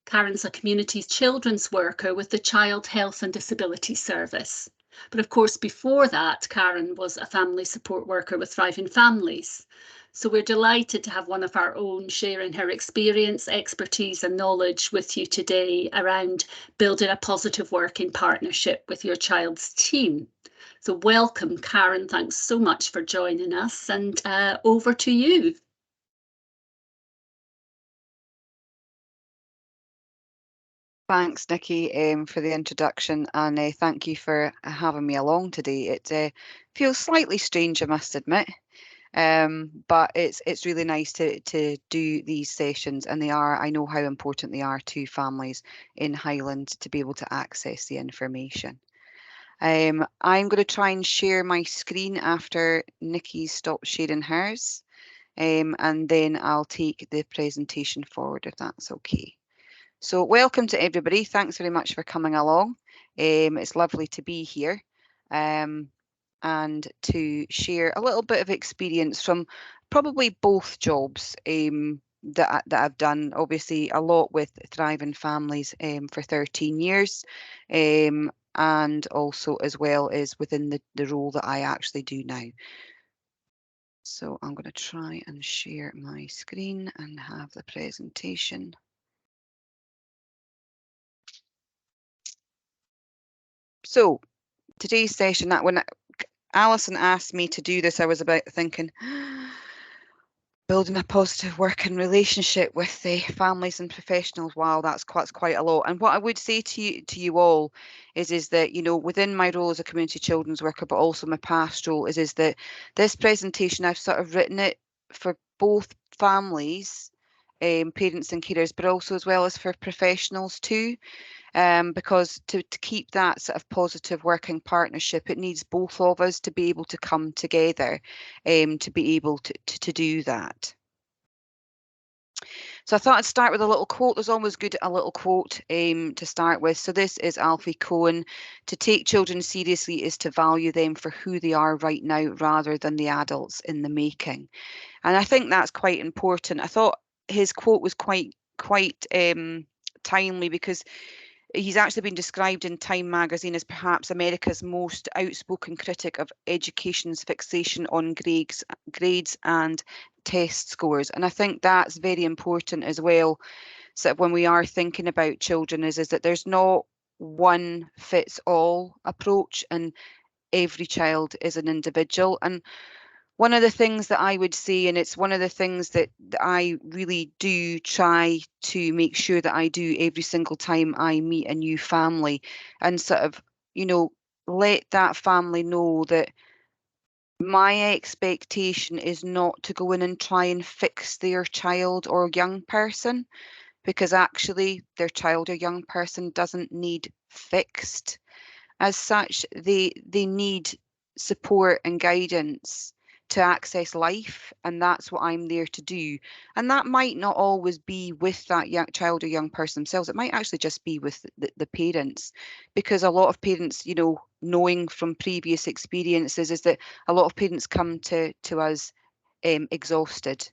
Karen's a community children's worker with the Child Health and Disability Service. But of course, before that, Karen was a family support worker with Thriving Families. So we're delighted to have one of our own sharing her experience, expertise and knowledge with you today around building a positive working partnership with your child's team. So welcome, Karen. Thanks so much for joining us, and over to you. Thanks, Nikki, for the introduction, and thank you for having me along today. It feels slightly strange, I must admit, but it's really nice to do these sessions, and I know how important they are to families in Highland to be able to access the information. I'm going to try and share my screen after Nikki stops sharing hers, and then I'll take the presentation forward if that's okay. So welcome to everybody. Thanks very much for coming along. It's lovely to be here and to share a little bit of experience from probably both jobs that I've done. Obviously, a lot with Thriving Families for 13 years and also as well as within the role that I actually do now. So I'm going to try and share my screen and have the presentation. So today's session, that when Alison asked me to do this, I was about thinking building a positive working relationship with the families and professionals. Wow, that's quite a lot. And what I would say to you all is that, you know, within my role as a community children's worker, but also my past role is that this presentation, I've sort of written it for both families, parents and carers, but also as well as for professionals too. Because to keep that sort of positive working partnership, it needs both of us to be able to come together to be able to do that. So I thought I'd start with a little quote. There's always good a little quote to start with. So this is Alfie Cohen. To take children seriously is to value them for who they are right now rather than the adults in the making. And I think that's quite important. I thought his quote was quite timely because he's actually been described in Time magazine as perhaps America's most outspoken critic of education's fixation on grades and test scores. And I think that's very important as well. So when we are thinking about children is that there's not one fits all approach and every child is an individual. And one of the things that I would say, and it's one of the things that I really do try to make sure that I do every single time I meet a new family, and sort of, you know, let that family know that my expectation is not to go in and try and fix their child or young person, because actually their child or young person doesn't need fixed. As such, they need support and guidance to access life, and that's what I'm there to do. And that might not always be with that young child or young person themselves. It might actually just be with the parents, because a lot of parents, you know, knowing from previous experiences, is that a lot of parents come to us exhausted.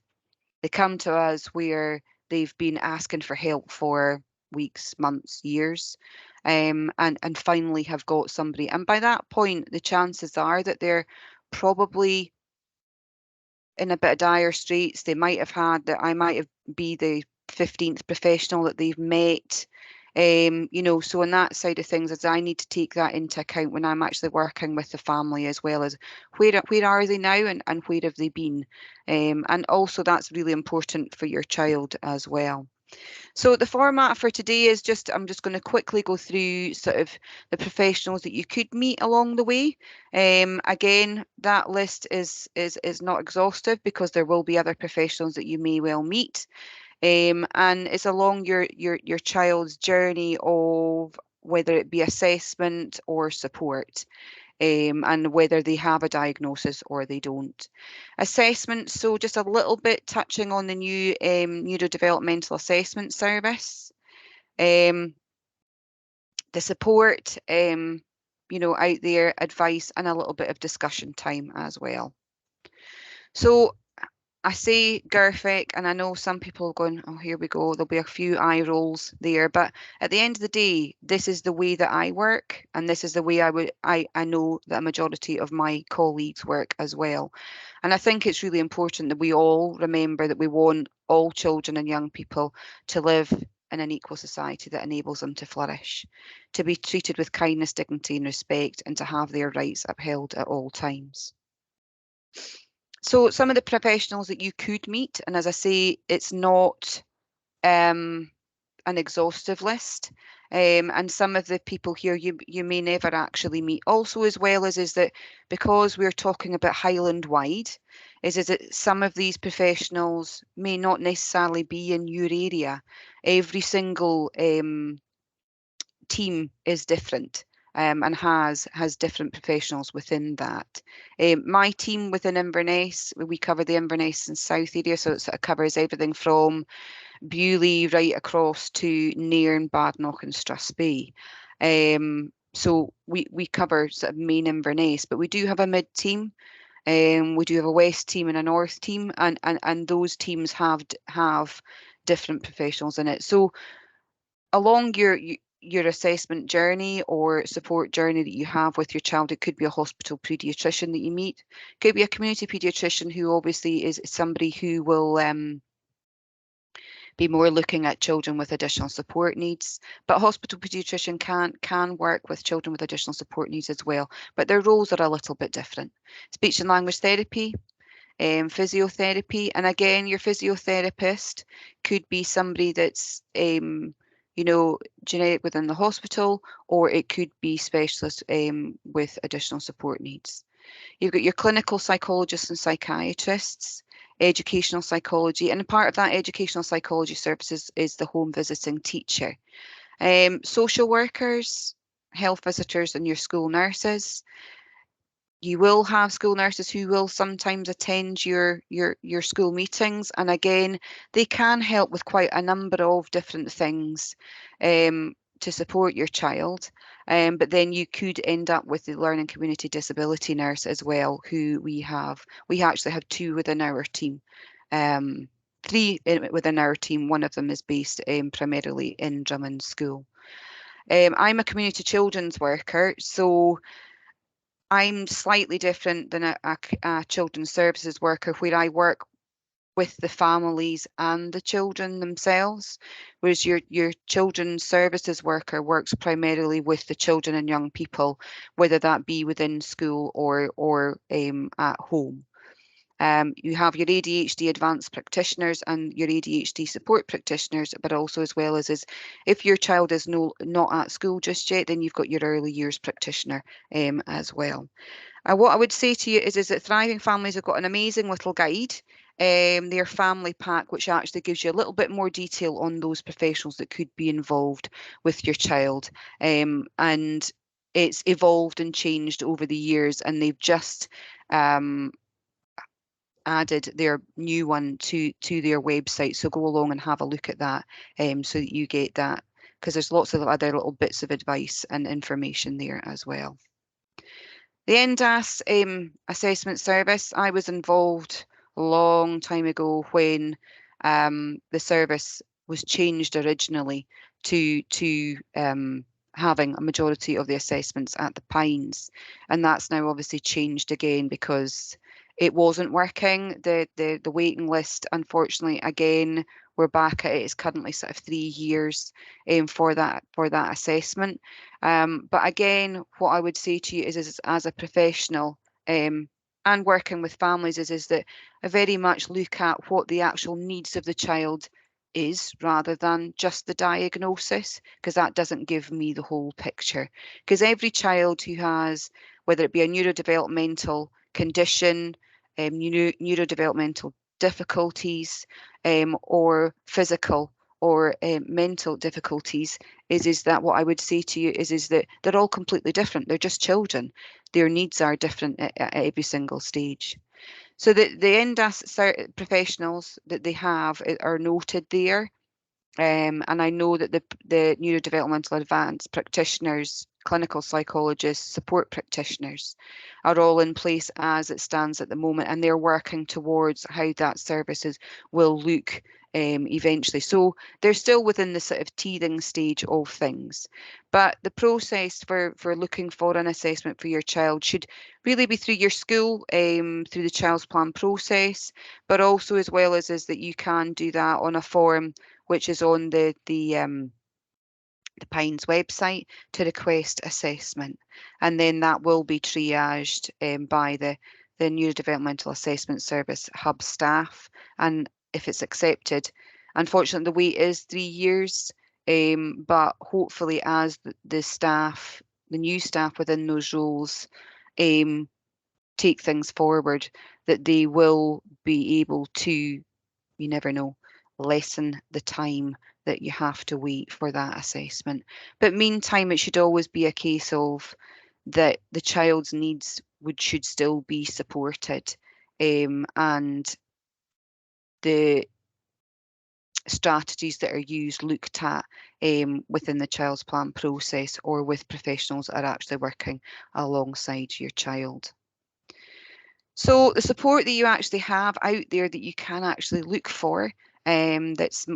They come to us where they've been asking for help for weeks, months, years, and finally have got somebody. And by that point, the chances are that they're probably in a bit of dire straits. They might have had that. I might have be the 15th professional that they've met. You know, so on that side of things, as I need to take that into account when I'm actually working with the family, as well as where are they now and where have they been, and also that's really important for your child as well. So the format for today is I'm just going to quickly go through sort of the professionals that you could meet along the way. Again, that list is not exhaustive because there will be other professionals that you may well meet. And it's along your child's journey of whether it be assessment or support. And whether they have a diagnosis or they don't. Assessment, so just a little bit touching on the new neurodevelopmental assessment service. The support, you know, out there, advice, and a little bit of discussion time as well. So I say GIRFIC, and I know some people are going, oh, here we go, there'll be a few eye rolls there. But at the end of the day, this is the way that I work, and this is the way I know that a majority of my colleagues work as well. And I think it's really important that we all remember that we want all children and young people to live in an equal society that enables them to flourish, to be treated with kindness, dignity and respect, and to have their rights upheld at all times. So some of the professionals that you could meet, and as I say, it's not an exhaustive list. And some of the people here you may never actually meet. Also, as well as is that because we're talking about Highland wide, is that some of these professionals may not necessarily be in your area. Every single team is different. And has different professionals within that. My team within Inverness, we cover the Inverness and South area, so it sort of covers everything from Bewley right across to Nairn, Badenoch and Strathspey. So we cover sort of main Inverness, but we do have a mid team. We do have a west team and a north team, and those teams have different professionals in it. So along your assessment journey or support journey that you have with your child, it could be a hospital paediatrician that you meet, could be a community paediatrician who obviously is somebody who will be more looking at children with additional support needs. But a hospital paediatrician can work with children with additional support needs as well, but their roles are a little bit different. Speech and language therapy, physiotherapy, and again, your physiotherapist could be somebody that's generic within the hospital, or it could be specialist with additional support needs. You've got your clinical psychologists and psychiatrists, educational psychology, and part of that educational psychology services is the home visiting teacher. Social workers, health visitors, and your school nurses. You will have school nurses who will sometimes attend your school meetings, and again, they can help with quite a number of different things to support your child. But then you could end up with the learning community disability nurse as well, who we have. We actually have two within our team. Three within our team. One of them is based primarily in Drummond School. I'm a community children's worker, so I'm slightly different than a children's services worker, where I work with the families and the children themselves, whereas your children's services worker works primarily with the children and young people, whether that be within school or at home. You have your ADHD advanced practitioners and your ADHD support practitioners, but also as well as if your child is not at school just yet, then you've got your early years practitioner as well. What I would say to you is that Thriving Families have got an amazing little guide, their family pack, which actually gives you a little bit more detail on those professionals that could be involved with your child. And it's evolved and changed over the years, and they've just added their new one to their website. So go along and have a look at that so that you get that, because there's lots of other little bits of advice and information there as well. The NDAS assessment service, I was involved a long time ago when the service was changed originally to having a majority of the assessments at the Pines, and that's now obviously changed again because it wasn't working. The waiting list, unfortunately, again, we're back at it. It's currently sort of 3 years for that assessment. But again, what I would say to you is as a professional and working with families is that I very much look at what the actual needs of the child is rather than just the diagnosis, because that doesn't give me the whole picture. Because every child who has, whether it be a neurodevelopmental condition, neurodevelopmental difficulties, or physical or mental difficulties, is that what I would say to you is that they're all completely different. They're just children. Their needs are different at every single stage. So the NDAS professionals that they have are noted there. And I know that the neurodevelopmental advanced practitioners clinical psychologists, support practitioners are all in place as it stands at the moment, and they're working towards how that services will look eventually. So they're still within the sort of teething stage of things. But the process for looking for an assessment for your child should really be through your school, through the Child's Plan process, but also as well as is that you can do that on a form which is on the Pines website to request assessment, and then that will be triaged by the Neurodevelopmental Assessment Service hub staff, and if it's accepted, unfortunately the wait is 3 years, but hopefully as the staff, the new staff within those roles take things forward, that they will be able to, you never know, lessen the time that you have to wait for that assessment. But meantime, it should always be a case of that the child's needs should still be supported, and the strategies that are used looked at within the Child's Plan process or with professionals that are actually working alongside your child. So the support that you actually have out there that you can actually look for, that's,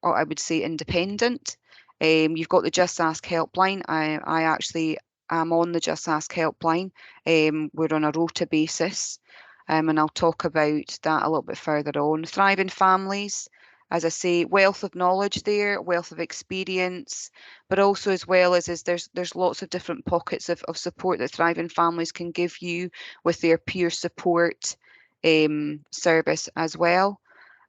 I would say, independent. You've got the Just Ask helpline. I actually am on the Just Ask helpline. We're on a rota basis, and I'll talk about that a little bit further on. Thriving Families, as I say, wealth of knowledge there, wealth of experience, but also as well as there's lots of different pockets of support that Thriving Families can give you with their peer support service as well.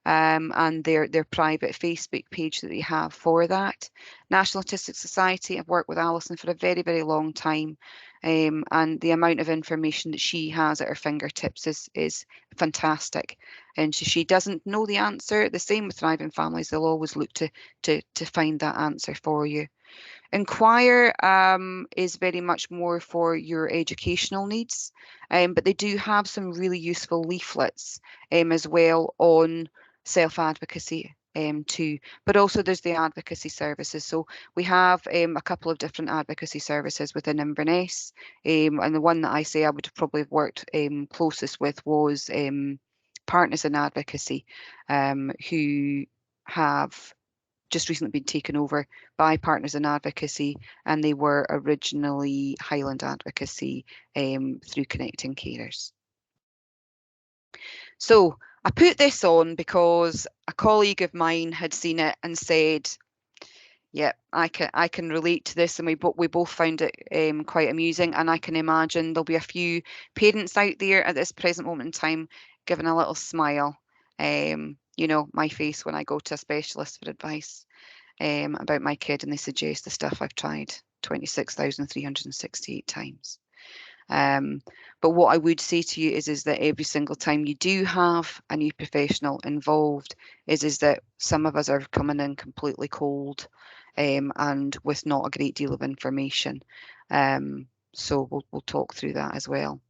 And their private Facebook page that they have for that. National Autistic Society, I've worked with Alison for a very, very long time, and the amount of information that she has at her fingertips is fantastic. And so she doesn't know the answer. The same with Thriving Families, they'll always look to find that answer for you. Inquire is very much more for your educational needs, but they do have some really useful leaflets as well on self-advocacy too, but also there's the advocacy services. So we have a couple of different advocacy services within Inverness, and the one that I say I would have probably worked closest with was Partners in Advocacy, who have just recently been taken over by Partners in Advocacy, and they were originally Highland Advocacy through Connecting Carers. So I put this on because a colleague of mine had seen it and said, yeah, I can relate to this, and we both found it quite amusing, and I can imagine there'll be a few parents out there at this present moment in time giving a little smile. You know, my face when I go to a specialist for advice about my kid and they suggest the stuff I've tried 26,368 times. But what I would say to you is that every single time you do have a new professional involved is that some of us are coming in completely cold and with not a great deal of information. So we'll talk through that as well.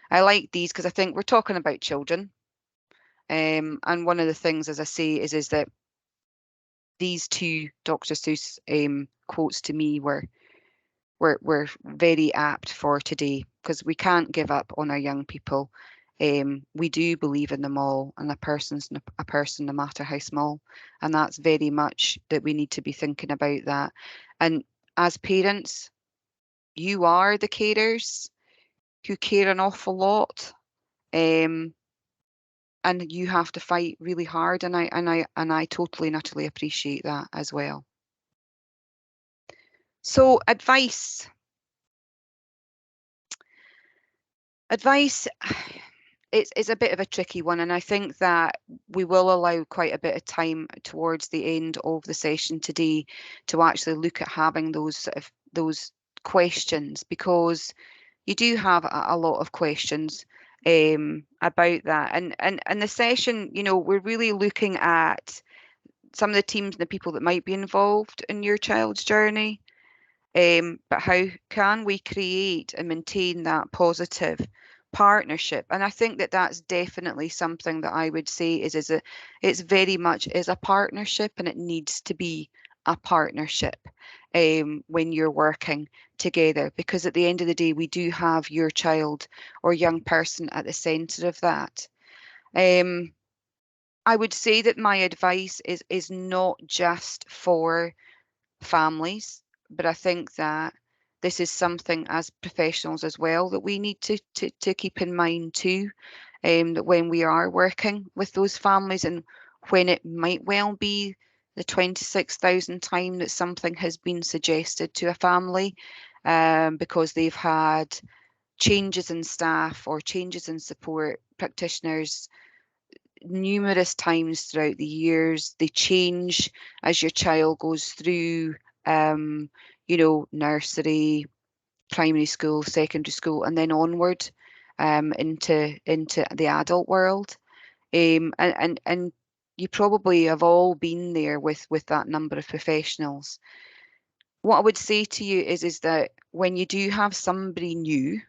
I like these because I think we're talking about children. And one of the things, as I say, is that these two Dr. Seuss quotes to me were very apt for today, because we can't give up on our young people. We do believe in them all, and a person's a person no matter how small, and that's very much that we need to be thinking about that. And as parents, you are the carers who care an awful lot, and you have to fight really hard, and I totally and utterly appreciate that as well. So advice it's a bit of a tricky one, and I think that we will allow quite a bit of time towards the end of the session today to actually look at having those questions, because you do have a lot of questions about that, and the session, you know, we're really looking at some of the teams and the people that might be involved in your child's journey, but how can we create and maintain that positive partnership? And I think that that's definitely something that I would say is it's very much is a partnership, and it needs to be a partnership when you're working together, because at the end of the day, we do have your child or young person at the centre of that. I would say that my advice is not just for families, but I think that this is something as professionals as well that we need to keep in mind too, that when we are working with those families and when it might well be the 26,000th time that something has been suggested to a family, because they've had changes in staff or changes in support practitioners numerous times throughout the years. They change as your child goes through, nursery, primary school, secondary school, and then onward into the adult world. And you probably have all been there with that number of professionals. What I would say to you is that when you do have somebody new,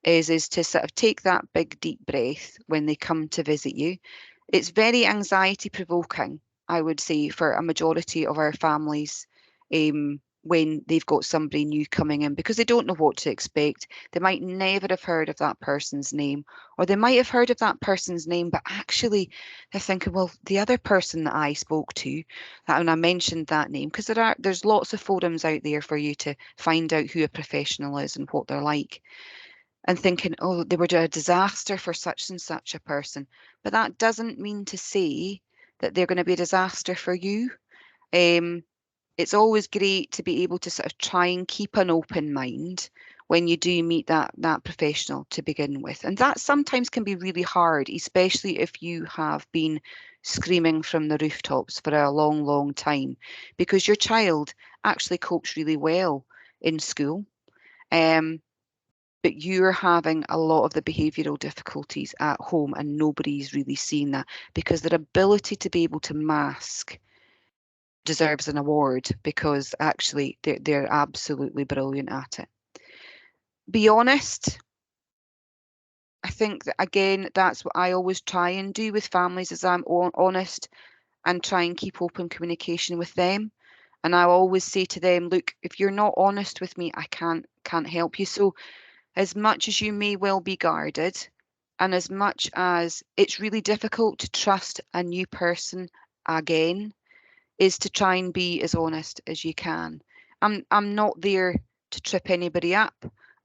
is to sort of take that big deep breath when they come to visit you. It's very anxiety provoking, I would say, for a majority of our families when they've got somebody new coming in, because they don't know what to expect. They might never have heard of that person's name, or they might have heard of that person's name, but actually they're thinking, well, the other person that I spoke to, and I mentioned that name, because there's lots of forums out there for you to find out who a professional is and what they're like, and thinking, oh, they were a disaster for such and such a person. But that doesn't mean to say that they're going to be a disaster for you. It's always great to be able to sort of try and keep an open mind when you do meet that professional to begin with. And that sometimes can be really hard, especially if you have been screaming from the rooftops for a long, long time, because your child actually copes really well in school. But you're having a lot of the behavioural difficulties at home and nobody's really seen that, because their ability to be able to mask deserves an award, because actually they're absolutely brilliant at it. Be honest. I think that, again, that's what I always try and do with families, is I'm honest and try and keep open communication with them. And I always say to them, look, if you're not honest with me, I can't help you. So as much as you may well be guarded, and as much as it's really difficult to trust a new person again, is to try and be as honest as you can. I'm not there to trip anybody up.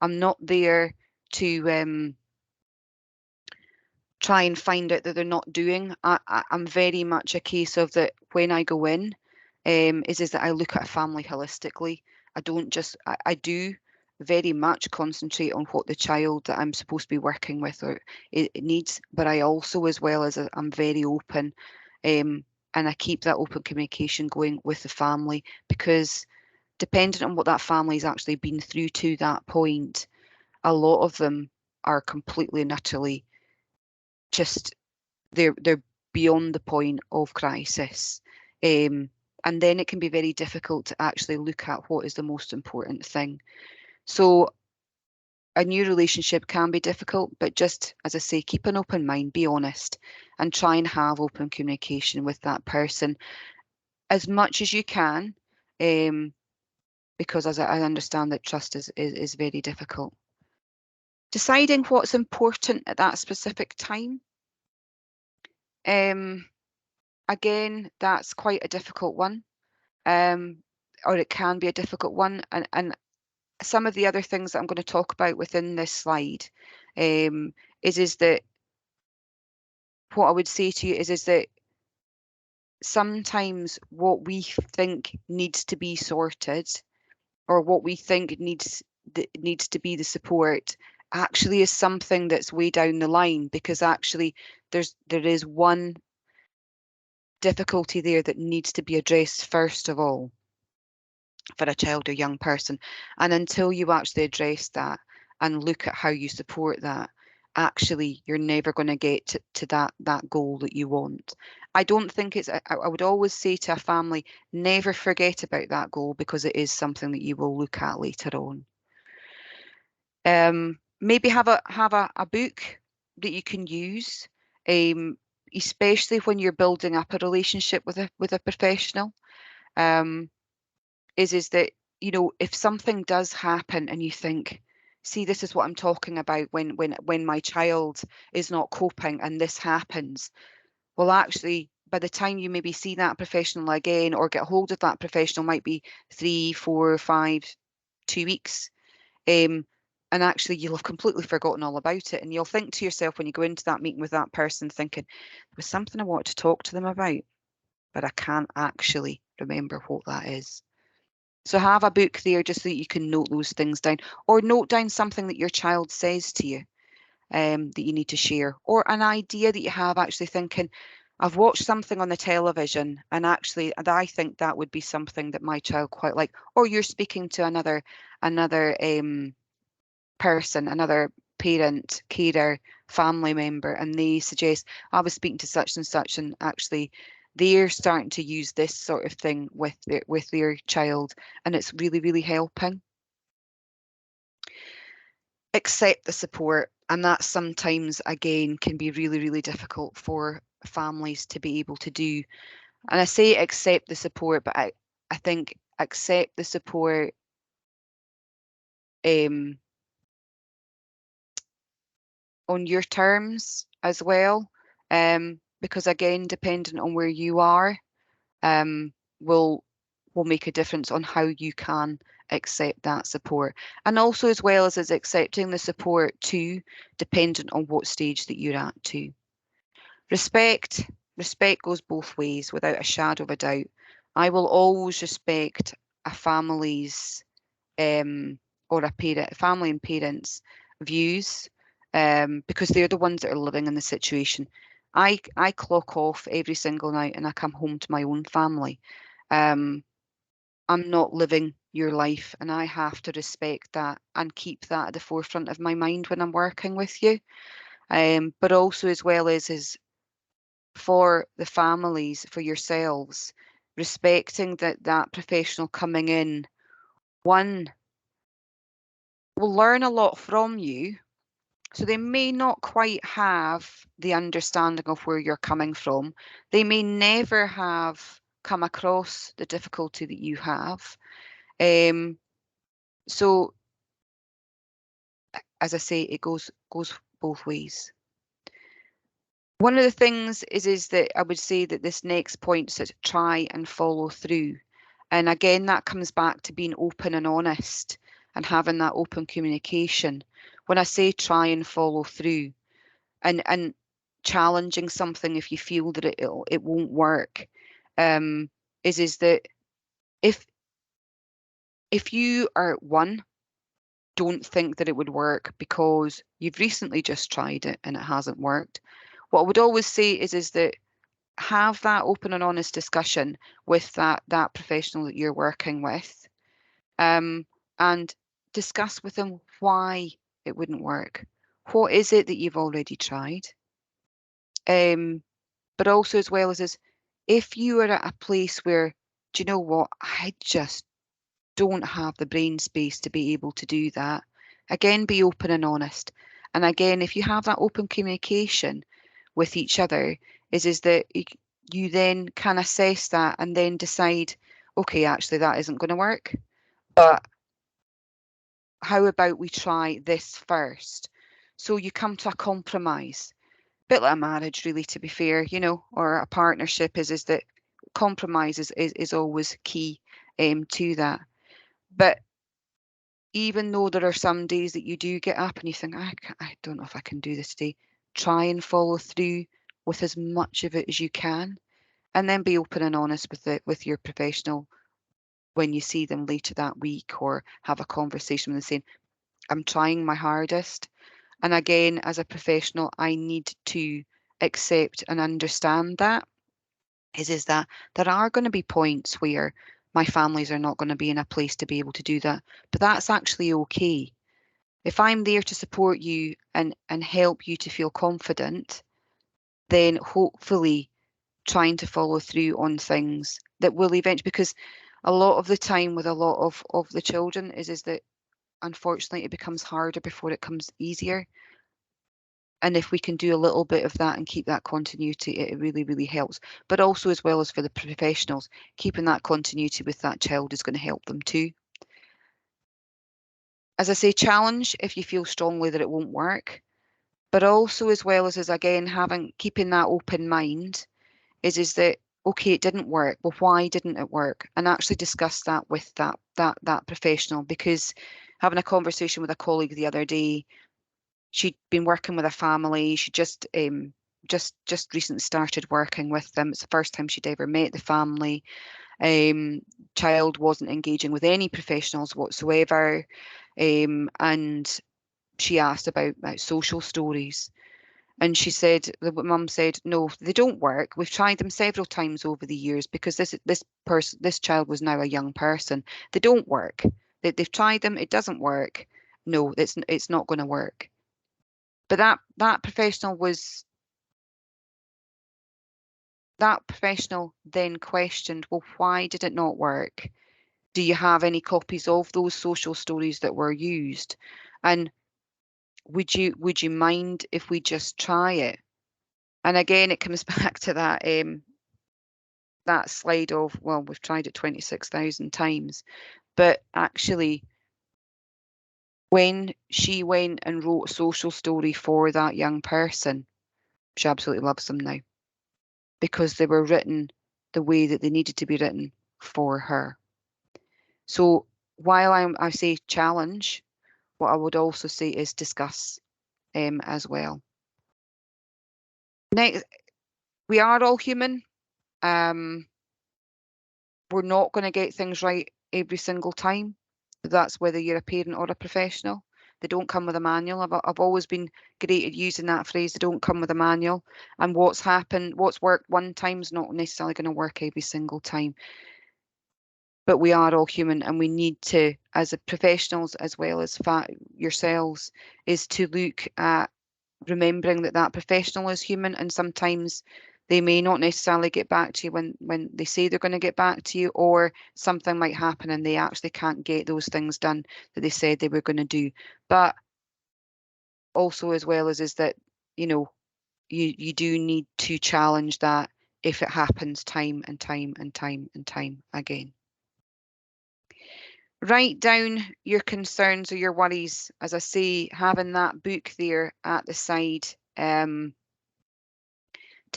I'm not there to try and find out that they're not doing. I'm very much a case of that when I go in, is that I look at a family holistically. I don't just, I do very much concentrate on what the child that I'm supposed to be working with or it needs, but I also, as well as I'm very open, and I keep that open communication going with the family, because depending on what that family's actually been through to that point, a lot of them are completely and utterly just, they're beyond the point of crisis. And then it can be very difficult to actually look at what is the most important thing. So a new relationship can be difficult, but just, as I say, keep an open mind, be honest, and try and have open communication with that person as much as you can, because as I understand that trust is very difficult. Deciding what's important at that specific time. Again, that's quite a difficult one, or it can be a difficult one. And some of the other things that I'm going to talk about within this slide is that what I would say to you is that sometimes what we think needs to be sorted, or what we think needs to be the support, actually is something that's way down the line, because actually there is one difficulty there that needs to be addressed first of all for a child or young person. And until you actually address that and look at how you support that, actually you're never going to get to that goal that you want. I don't think it's, I would always say to a family, never forget about that goal, because it is something that you will look at later on. Maybe have a book that you can use, especially when you're building up a relationship with a professional. is that, you know, if something does happen and you think, see, this is what I'm talking about when my child is not coping and this happens. Well, actually, by the time you maybe see that professional again or get hold of that professional, might be 3, 4, 5, 2 weeks. And actually, you'll have completely forgotten all about it. And you'll think to yourself when you go into that meeting with that person, thinking, there was something I want to talk to them about, but I can't actually remember what that is. So have a book there just so that you can note those things down, or note down something that your child says to you that you need to share, or an idea that you have, actually thinking, I've watched something on the television and actually I think that would be something that my child quite like. Or you're speaking to another person, another parent, carer, family member, and they suggest, I was speaking to such and actually they're starting to use this sort of thing with their child, and it's really, really helping. Accept the support, and that sometimes again can be really, really difficult for families to be able to do. And I say accept the support, but I think accept the support on your terms as well, because again, depending on where you are, will make a difference on how you can accept that support. And also, as well as accepting the support too, dependent on what stage that you're at too. Respect goes both ways without a shadow of a doubt. I will always respect a family's or a family and parents' views, because they're the ones that are living in the situation. I clock off every single night and I come home to my own family. I'm not living your life, and I have to respect that and keep that at the forefront of my mind when I'm working with you. But also, as well as for the families, for yourselves, respecting that professional coming in, one, will learn a lot from you. So they may not quite have the understanding of where you're coming from. They may never have come across the difficulty that you have. So, as I say, it goes both ways. One of the things is that I would say that this next point is try and follow through. And again, that comes back to being open and honest and having that open communication. When I say try and follow through, and challenging something if you feel that it won't work, is that if you are don't think that it would work because you've recently just tried it and it hasn't worked, what I would always say is that have that open and honest discussion with that professional that you're working with, and discuss with them why it wouldn't work. What is it that you've already tried? But also, as well as if you are at a place where, do you know what, I just don't have the brain space to be able to do that, again, be open and honest. And again, if you have that open communication with each other, is that you then can assess that and then decide, okay, actually that isn't going to work, but how about we try this first? So you come to a compromise. Bit like a marriage, really, to be fair, you know, or a partnership is that compromise is always key to that. But even though there are some days that you do get up and you think, I don't know if I can do this today, try and follow through with as much of it as you can, and then be open and honest with your professional when you see them later that week, or have a conversation with them saying, I'm trying my hardest. And again, as a professional, I need to accept and understand that is that there are going to be points where my families are not going to be in a place to be able to do that, but that's actually okay. If I'm there to support you and help you to feel confident, then hopefully trying to follow through on things that will eventually, because a lot of the time with a lot of the children is that unfortunately it becomes harder before it comes easier. And if we can do a little bit of that and keep that continuity, it really, really helps. But also, as well as for the professionals, keeping that continuity with that child is going to help them too. As I say, challenge if you feel strongly that it won't work. But also, as well as again, keeping that open mind is that, okay, it didn't work. Well, why didn't it work? And actually discuss that with that professional, because having a conversation with a colleague the other day, she'd been working with a family. She just recently started working with them. It's the first time she'd ever met the family. Child wasn't engaging with any professionals whatsoever. And she asked about social stories. And she said, the mum said, no, they don't work. We've tried them several times over the years, because this child was now a young person. They don't work. They've tried them. It doesn't work. No, it's not going to work. But that professional then questioned, well, why did it not work? Do you have any copies of those social stories that were used? And would you mind if we just try it? And again, it comes back to that slide of, well, we've tried it 26,000 times. But actually, when she went and wrote a social story for that young person, she absolutely loves them now, because they were written the way that they needed to be written for her. So while I say challenge, what I would also say is discuss as well. Next, we are all human. We're not going to get things right every single time. That's whether you're a parent or a professional. They don't come with a manual. I've always been great at using that phrase. They don't come with a manual. And what's worked one time is not necessarily going to work every single time. But we are all human, and we need to, as a professionals as well as yourselves, is to look at remembering that professional is human, and sometimes they may not necessarily get back to you when they say they're going to get back to you, or something might happen and they actually can't get those things done that they said they were going to do. But also, as well as is that, you do need to challenge that if it happens time and time and time and time again. Write down your concerns or your worries. As I say, having that book there at the side to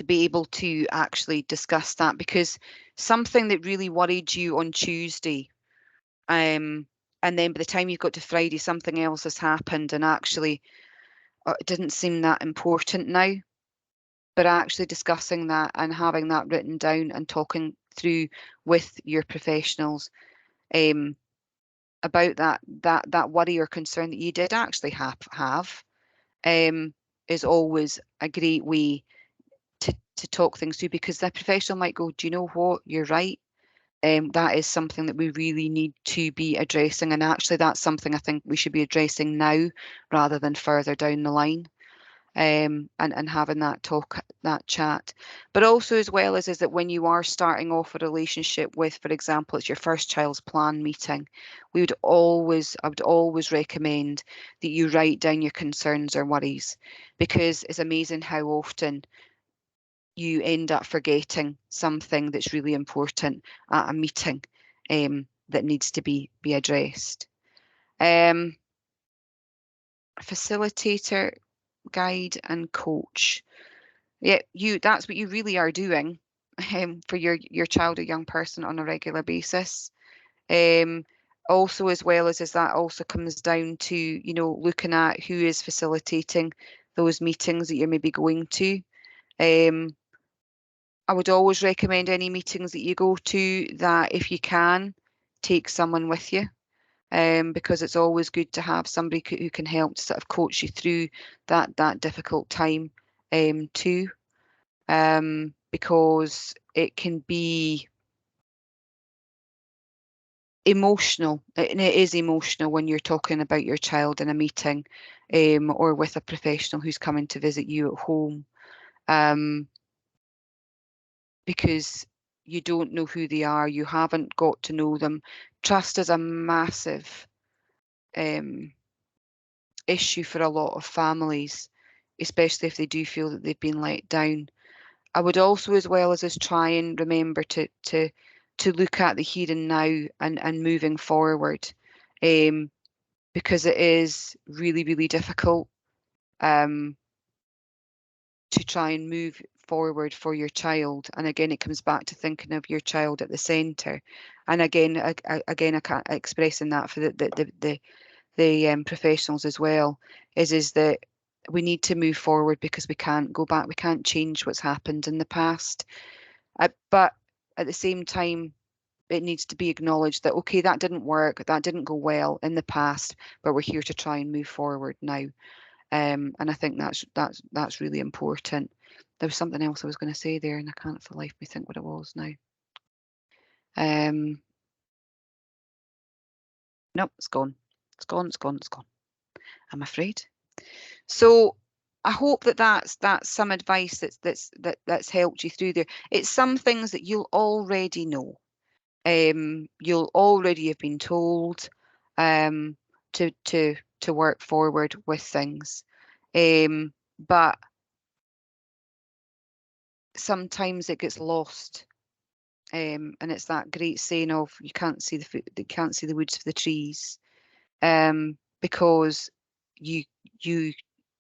be able to actually discuss that, because something that really worried you on Tuesday, and then by the time you've got to Friday, something else has happened, and actually it didn't seem that important now. But actually discussing that and having that written down and talking through with your professionals about that worry or concern that you did actually have is always a great way to talk things through, because the professional might go, do you know what, you're right. That is something that we really need to be addressing, and actually that's something I think we should be addressing now rather than further down the line. And having that chat. But also, as well as is that when you are starting off a relationship with, for example, it's your first child's plan meeting, I would always recommend that you write down your concerns or worries, because it's amazing how often you end up forgetting something that's really important at a meeting that needs to be addressed. Facilitator, guide and coach. Yeah, that's what you really are doing for your child or young person on a regular basis. Also, as well as that also comes down to, looking at who is facilitating those meetings that you're maybe going to. I would always recommend any meetings that you go to that if you can, take someone with you. Because it's always good to have somebody who can help to sort of coach you through that difficult time too. Because it can be emotional, and it is emotional when you're talking about your child in a meeting or with a professional who's coming to visit you at home, because you don't know who they are, you haven't got to know them. Trust is a massive issue for a lot of families. especially if they do feel that they've been let down. I would also, as well as try and remember to look at the here and now and moving forward, because it is really, really difficult to try and move forward for your child. And again, it comes back to thinking of your child at the centre. And again, I can't expressing that for the professionals as well, is that we need to move forward, because we can't go back. We can't change what's happened in the past. But at the same time, it needs to be acknowledged that, okay, that didn't work, that didn't go well in the past, but we're here to try and move forward now. And I think that's really important. There was something else I was going to say there, and I can't for life me think what it was now. Nope, it's gone. It's gone. It's gone. It's gone. I'm afraid. So I hope that's some advice that's helped you through there. It's some things that you'll already know. You'll already have been told to work forward with things. But sometimes it gets lost, and it's that great saying of you can't see the woods for the trees, because you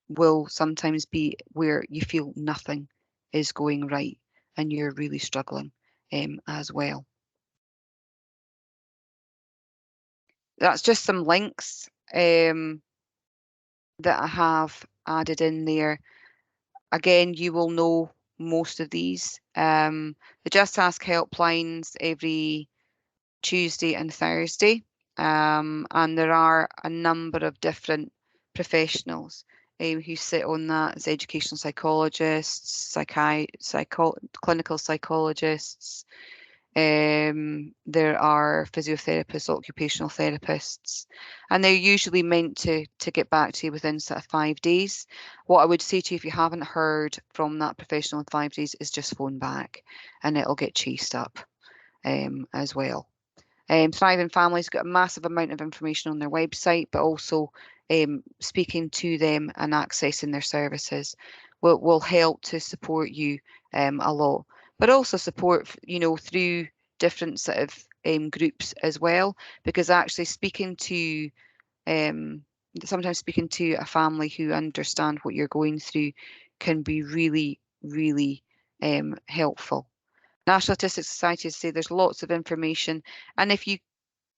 will sometimes be where you feel nothing is going right and you're really struggling as well. That's just some links that I have added in there. Again, you will know most of these. The Just Ask helplines every Tuesday and Thursday, and there are a number of different professionals who sit on that, as educational psychologists, clinical psychologists. There are physiotherapists, occupational therapists, and they're usually meant to get back to you within sort of 5 days. What I would say to you, if you haven't heard from that professional in 5 days, is just phone back and it'll get chased up as well. Thriving Families got a massive amount of information on their website, but also speaking to them and accessing their services will help to support you a lot. But also support, through different sort of groups as well, because actually sometimes speaking to a family who understand what you're going through can be really, really helpful. National Autistic Society say there's lots of information, and if you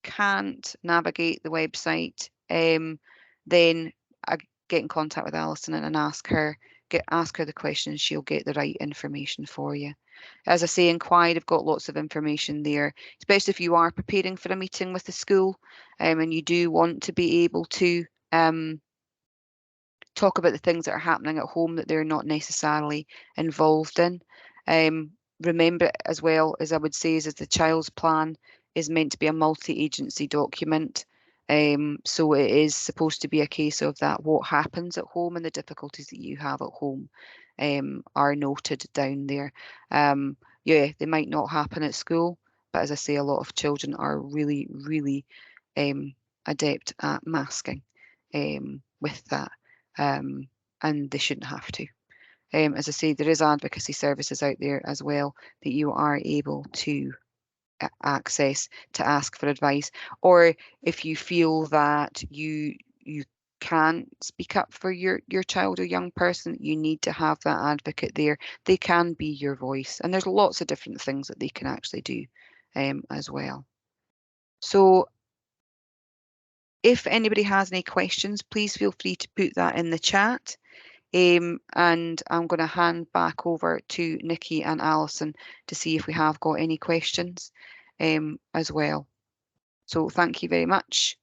can't navigate the website, then I get in contact with Alison and ask her the questions. She'll get the right information for you. As I say, Inquiry have got lots of information there, especially if you are preparing for a meeting with the school, and you do want to be able to talk about the things that are happening at home that they're not necessarily involved in. Remember, as well as I would say, is the child's plan is meant to be a multi-agency document. So it is supposed to be a case of that what happens at home and the difficulties that you have at home are noted down there. Yeah, they might not happen at school, but as I say, a lot of children are really, really adept at masking with that, and they shouldn't have to. As I say, there is advocacy services out there as well that you are able to access to ask for advice, or if you feel that you can't speak up for your child or young person, you need to have that advocate there. They can be your voice, and there's lots of different things that they can actually do as well. So if anybody has any questions, please feel free to put that in the chat. And I'm going to hand back over to Nikki and Alison to see if we have got any questions as well. So thank you very much.